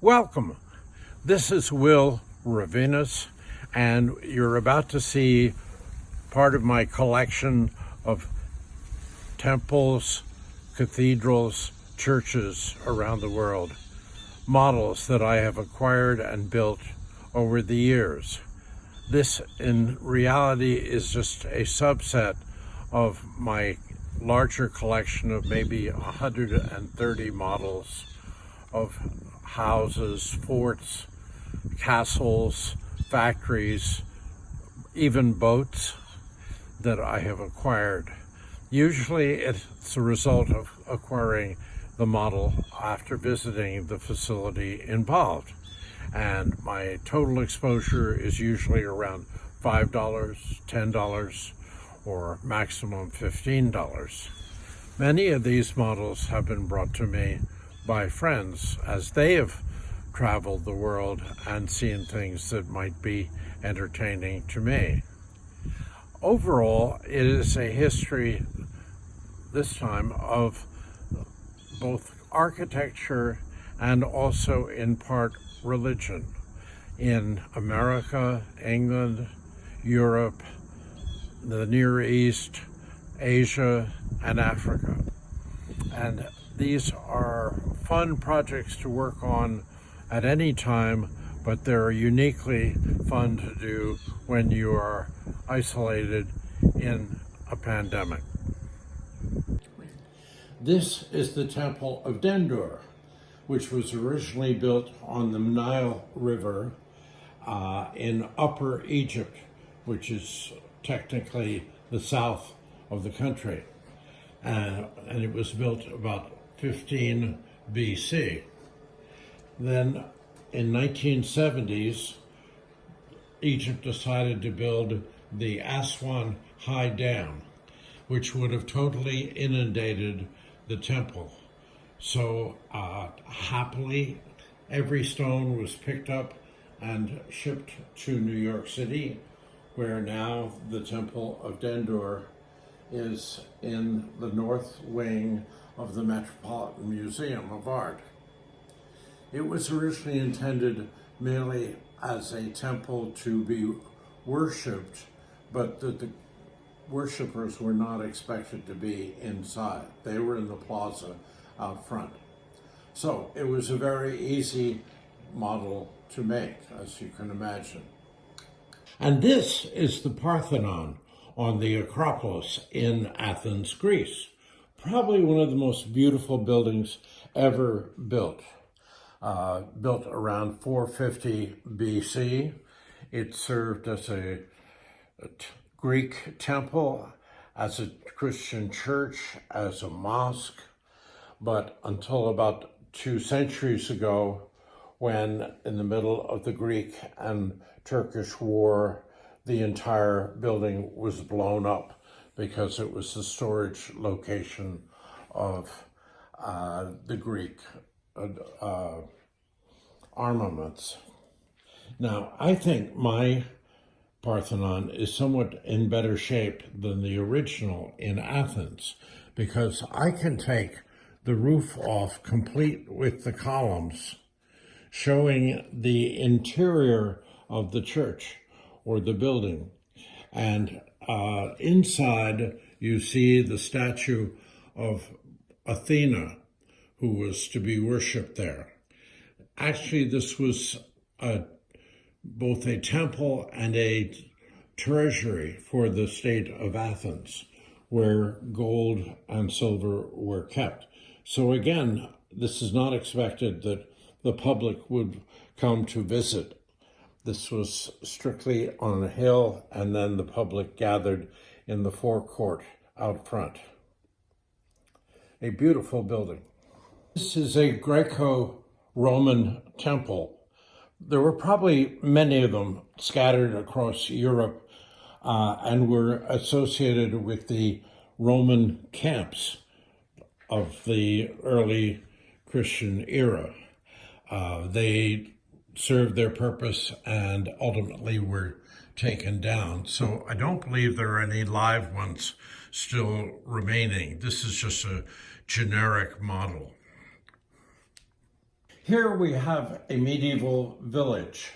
Welcome. This is Will Rivinus, and you're about to see part of my collection of temples, cathedrals, churches around the world, models that I have acquired and built over the years. This, in reality, is just a subset of my larger collection of maybe 130 models of houses, forts, castles, factories, even boats that I have acquired. Usually it's a result of acquiring the model after visiting the facility involved. And my total exposure is usually around $5, $10, or maximum $15. Many of these models have been brought to me by friends as they have traveled the world and seen things that might be entertaining to me. Overall, it is a history this time of both architecture and also in part religion in America, England, Europe, the Near East, Asia, and Africa. And these are fun projects to work on at any time, but they're uniquely fun to do when you are isolated in a pandemic. This is the Temple of Dendur, which was originally built on the Nile River in Upper Egypt, which is technically the south of the country. And it was built about 15 BC. Then in 1970s, Egypt decided to build the Aswan High Dam, which would have totally inundated the temple. So happily, every stone was picked up and shipped to New York City, where now the Temple of Dendur is in the north wing of the Metropolitan Museum of Art. It was originally intended merely as a temple to be worshipped, but the worshippers were not expected to be inside. They were in the plaza out front. So it was a very easy model to make, as you can imagine. And this is the Parthenon on the Acropolis in Athens, Greece. Probably one of the most beautiful buildings ever built. Built around 450 BC. It served as a Greek temple, as a Christian church, as a mosque, but until about 2 centuries ago, when in the middle of the Greek and Turkish War, the entire building was blown up because it was the storage location of the Greek armaments. Now, I think my Parthenon is somewhat in better shape than the original in Athens because I can take the roof off complete with the columns, showing the interior of the church or the building. And inside you see the statue of Athena, who was to be worshipped there. Actually, this was both a temple and a treasury for the state of Athens, where gold and silver were kept. So again, this is not expected that the public would come to visit. This was strictly on a hill, and then the public gathered in the forecourt out front. A beautiful building. This is a Greco-Roman temple. There were probably many of them scattered across Europe and were associated with the Roman camps of the early Christian era. They served their purpose and ultimately were taken down. So I don't believe there are any live ones still remaining. This is just a generic model. Here we have a medieval village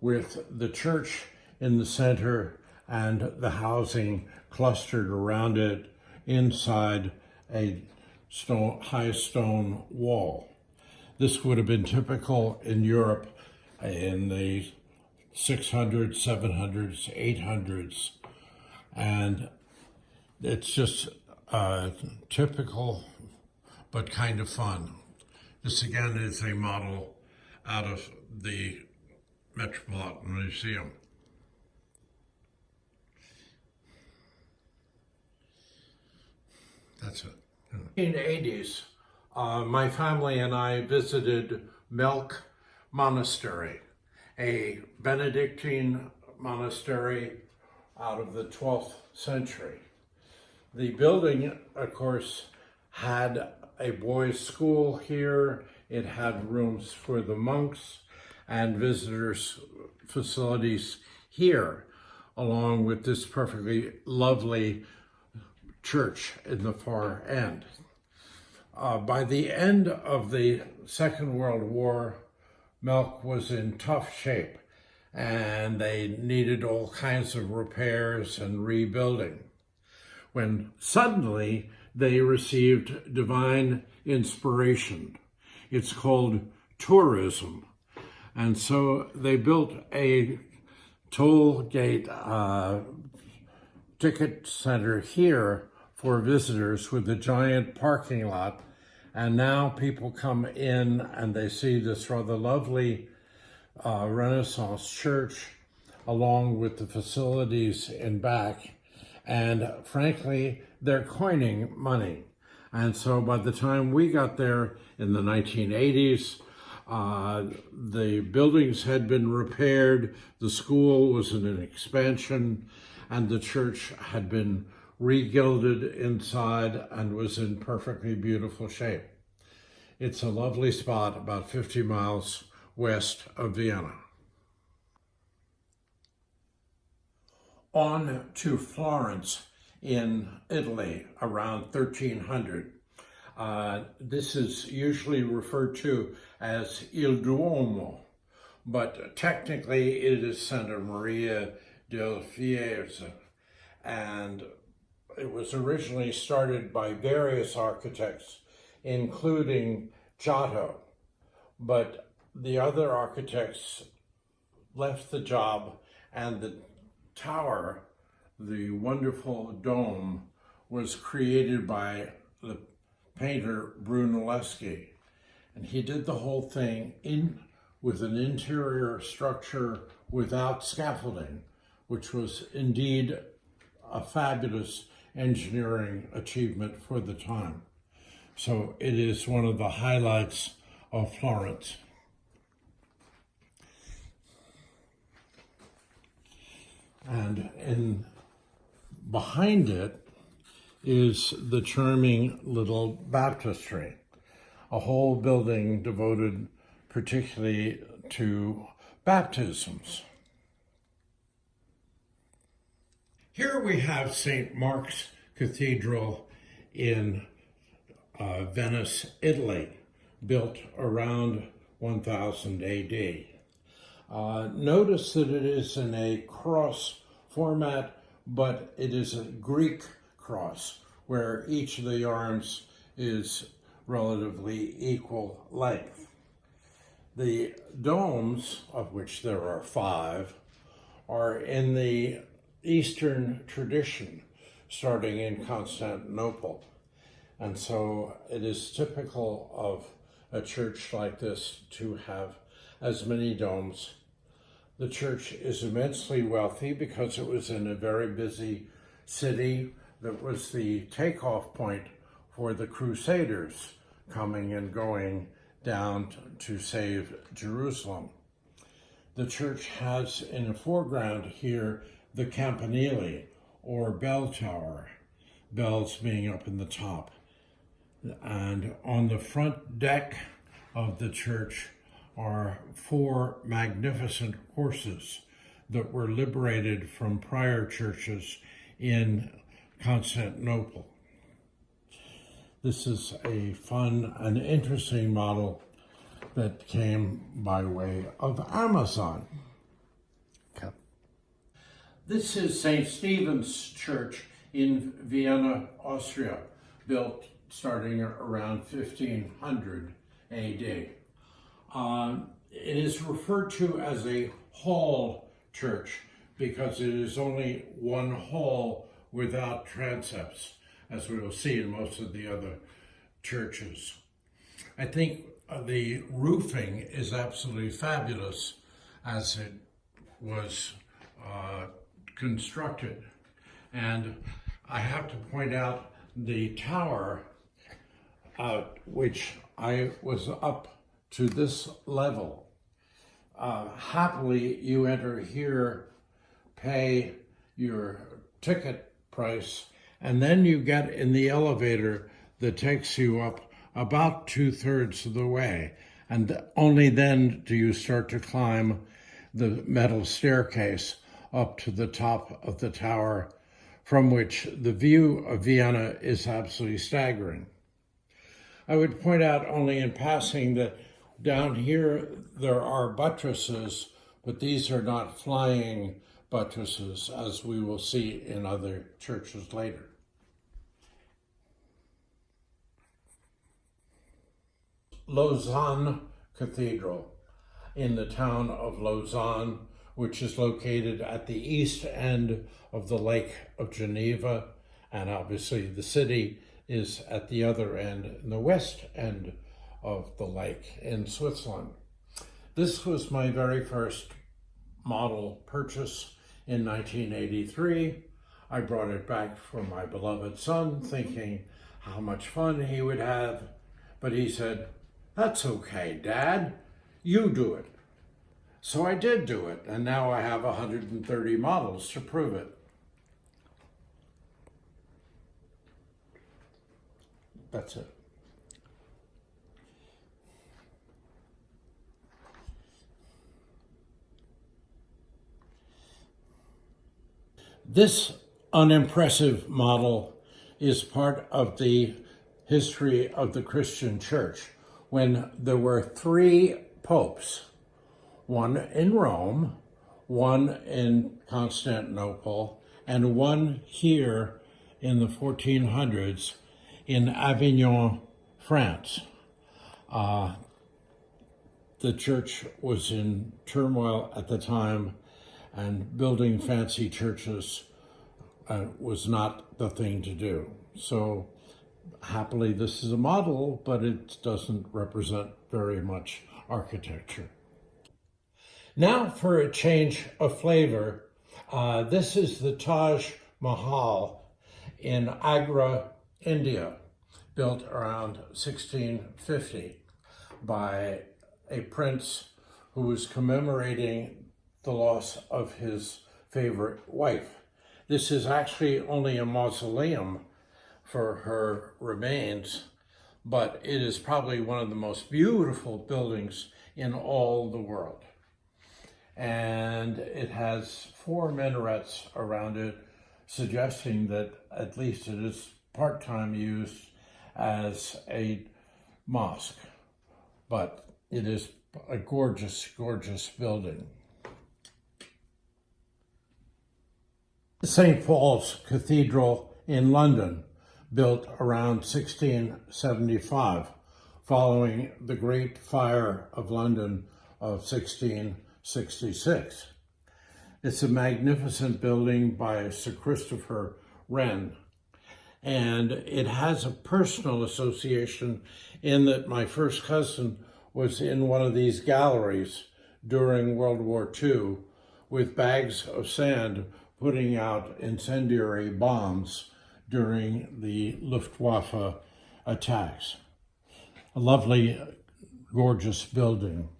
with the church in the center and the housing clustered around it inside a high stone wall. This would have been typical in Europe in the 600s, 700s, 800s, and it's just typical but kind of fun. This again is a model out of the Metropolitan Museum. That's it. In the 80s, my family and I visited Melk Monastery, a Benedictine monastery out of the 12th century. The building, of course, had a boys' school here. It had rooms for the monks and visitors' facilities here, along with this perfectly lovely church in the far end. By the end of the Second World War, Melk was in tough shape, and they needed all kinds of repairs and rebuilding, when suddenly they received divine inspiration. It's called tourism. And so they built a toll gate ticket center here for visitors with a giant parking lot. And now people come in and they see this rather lovely Renaissance church along with the facilities in back. And frankly, they're coining money. And so by the time we got there in the 1980s, the buildings had been repaired, the school was in an expansion, and the church had been re-gilded inside and was in perfectly beautiful shape. It's a lovely spot about 50 miles west of Vienna. On to Florence in Italy around 1300. This is usually referred to as Il Duomo, but technically it is Santa Maria del Fiesole, and it was originally started by various architects, including Giotto, but the other architects left the job, and the tower, the wonderful dome, was created by the painter Brunelleschi. And he did the whole thing with an interior structure without scaffolding, which was indeed a fabulous engineering achievement for the time. So it is one of the highlights of Florence. And behind it is the charming little baptistry, a whole building devoted particularly to baptisms. Here we have St. Mark's Cathedral in Venice, Italy, built around 1000 AD. Notice that it is in a cross format, but it is a Greek cross, where each of the arms is relatively equal length. The domes, of which there are 5, are in the Eastern tradition, starting in Constantinople. And so it is typical of a church like this to have as many domes. The church is immensely wealthy because it was in a very busy city that was the takeoff point for the Crusaders coming and going down to save Jerusalem. The church has in the foreground here the campanile, or bell tower, bells being up in the top. And on the front deck of the church are 4 magnificent horses that were liberated from prior churches in Constantinople. This is a fun and interesting model that came by way of Amazon. Okay. This is St. Stephen's Church in Vienna, Austria, built starting around 1500 AD. It is referred to as a hall church because it is only one hall without transepts, as we will see in most of the other churches. I think the roofing is absolutely fabulous as it was constructed. And I have to point out the tower, which I was up to this level. Happily, you enter here, pay your ticket price, and then you get in the elevator that takes you up about 2/3 of the way. And only then do you start to climb the metal staircase up to the top of the tower, from which the view of Vienna is absolutely staggering. I would point out only in passing that down here there are buttresses, but these are not flying buttresses, as we will see in other churches later. Lausanne Cathedral in the town of Lausanne, which is located at the east end of the Lake of Geneva, and obviously the city is at the other end, in the west end of the lake in Switzerland. This was my very first model purchase in 1983. I brought it back for my beloved son, thinking how much fun he would have, but he said, "That's okay, Dad, you do it." So I did do it, and now I have 130 models to prove it. That's it. This unimpressive model is part of the history of the Christian Church, when there were 3 popes, one in Rome, one in Constantinople, and one here in the 1400s in Avignon, France. The church was in turmoil at the time, and building fancy churches was not the thing to do. So happily, this is a model, but it doesn't represent very much architecture. Now for a change of flavor, this is the Taj Mahal in Agra, India, built around 1650 by a prince who was commemorating the loss of his favorite wife. This is actually only a mausoleum for her remains, but it is probably one of the most beautiful buildings in all the world. And it has 4 minarets around it, suggesting that at least it is part-time used as a mosque. But it is a gorgeous, gorgeous building. St. Paul's Cathedral in London, built around 1675, following the Great Fire of London of 1666. It's a magnificent building by Sir Christopher Wren, and it has a personal association in that my first cousin was in one of these galleries during World War II with bags of sand putting out incendiary bombs during the Luftwaffe attacks. A lovely, gorgeous building.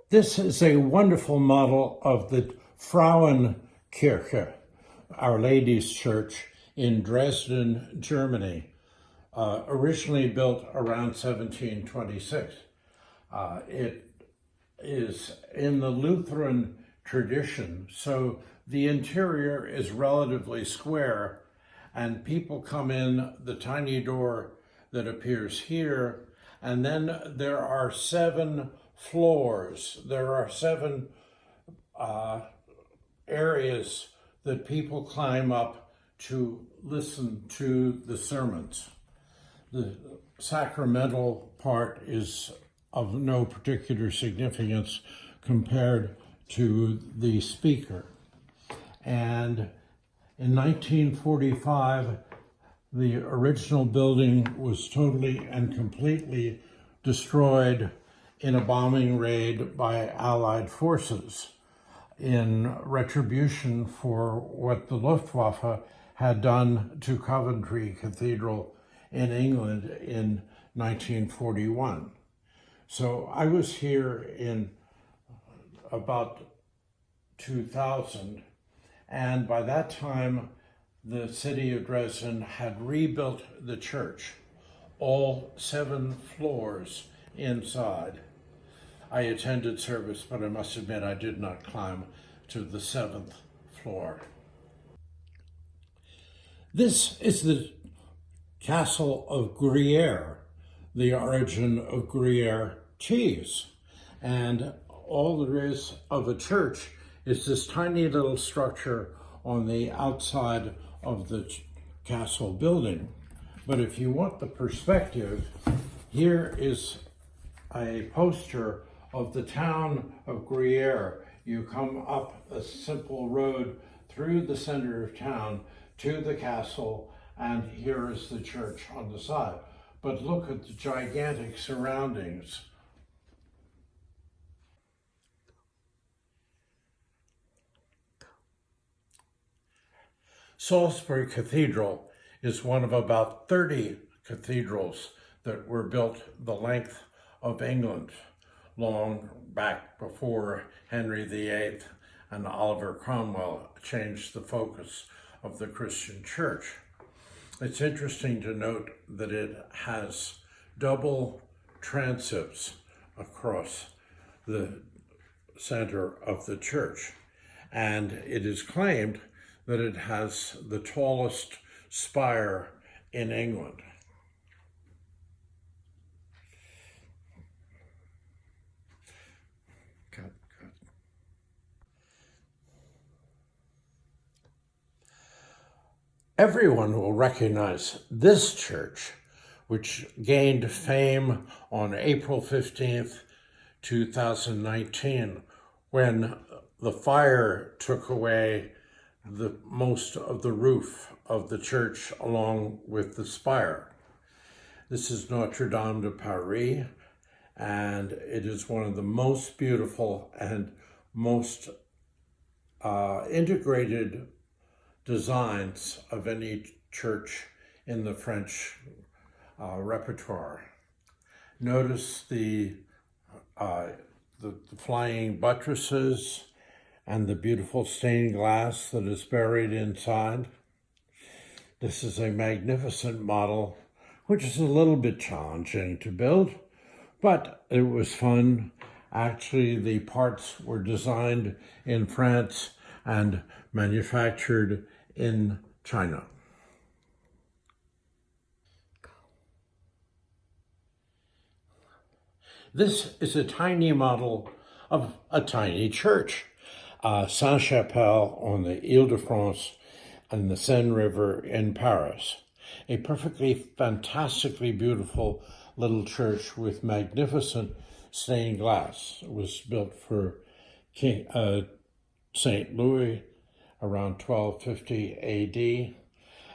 This is a wonderful model of the Frauenkirche, Our Lady's Church in Dresden, Germany, originally built around 1726. It is in the Lutheran tradition, so the interior is relatively square, and people come in the tiny door that appears here, and then there are 7 floors. There are 7 areas that people climb up to listen to the sermons. The sacramental part is of no particular significance compared to the speaker. And in 1945, the original building was totally and completely destroyed in a bombing raid by Allied forces in retribution for what the Luftwaffe had done to Coventry Cathedral in England in 1941. So I was here in about 2000, and by that time the city of Dresden had rebuilt the church, all 7 floors inside. I attended service, but I must admit I did not climb to the 7th floor. This is the Castle of Gruyere, the origin of Gruyere cheese. And all there is of a church is this tiny little structure on the outside of the castle building. But if you want the perspective, here is a poster of the town of Gruyere. You come up a simple road through the center of town to the castle, and here is the church on the side. But look at the gigantic surroundings. Salisbury Cathedral is one of about 30 cathedrals that were built the length of England, long back before Henry VIII and Oliver Cromwell changed the focus of the Christian church. It's interesting to note that it has double transepts across the center of the church, and it is claimed that it has the tallest spire in England. Everyone will recognize this church, which gained fame on April 15th, 2019, when the fire took away the most of the roof of the church along with the spire. This is Notre Dame de Paris, and it is one of the most beautiful and most integrated designs of any church in the French repertoire. Notice the flying buttresses and the beautiful stained glass that is buried inside. This is a magnificent model, which is a little bit challenging to build, but it was fun. Actually, the parts were designed in France and manufactured in China. This is a tiny model of a tiny church, Saint-Chapelle on the Ile-de-France and the Seine River in Paris. A perfectly fantastically beautiful little church with magnificent stained glass. It was built for King St. Louis around 1250 AD,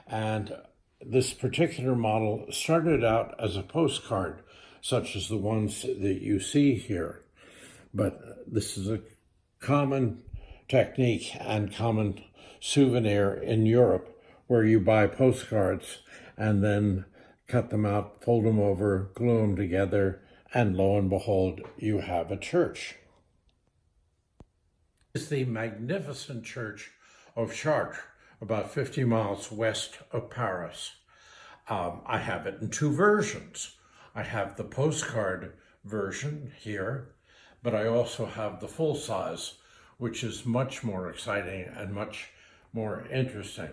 and this particular model started out as a postcard, such as the ones that you see here. But this is a common technique and common souvenir in Europe, where you buy postcards and then cut them out, fold them over, glue them together, and lo and behold, you have a church. This is the magnificent church of Chartres, about 50 miles west of Paris. I have it in 2 versions. I have the postcard version here, but I also have the full size, which is much more exciting and much more interesting.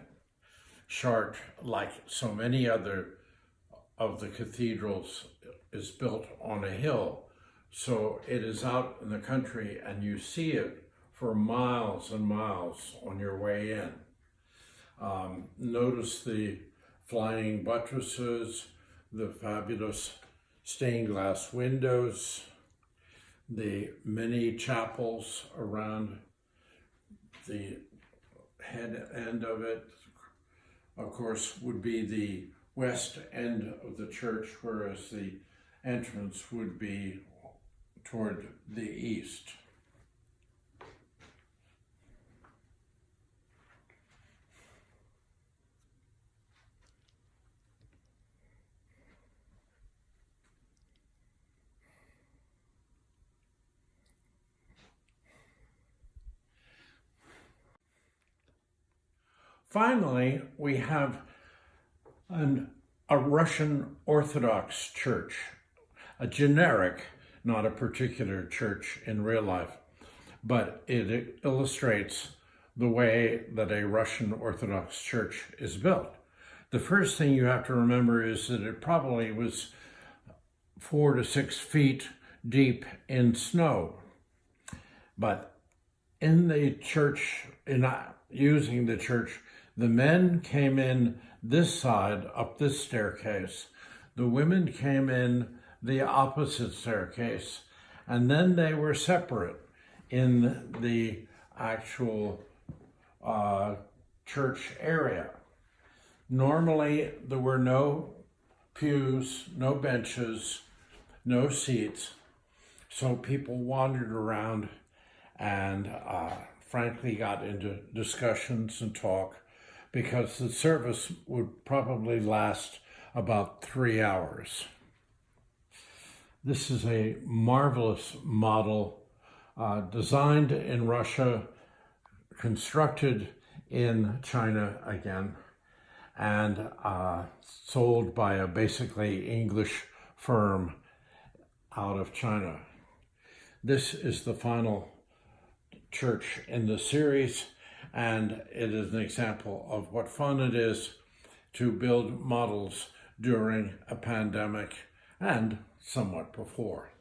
Chartres, like so many other of the cathedrals, is built on a hill. So it is out in the country and you see it for miles and miles on your way in. Notice the flying buttresses, the fabulous stained glass windows, the many chapels around the head end of it. Of course, would be the west end of the church, whereas the entrance would be toward the east. Finally, we have a Russian Orthodox church, a generic, not a particular church in real life, but it illustrates the way that a Russian Orthodox church is built. The first thing you have to remember is that it probably was 4 to 6 feet deep in snow. But in the church, in using the church, the men came in this side, up this staircase. The women came in the opposite staircase. And then they were separate in the actual church area. Normally, there were no pews, no benches, no seats. So people wandered around and frankly got into discussions and talk, because the service would probably last about 3 hours. This is a marvelous model designed in Russia, constructed in China again, and sold by a basically English firm out of China. This is the final church in the series, and it is an example of what fun it is to build models during a pandemic and somewhat before.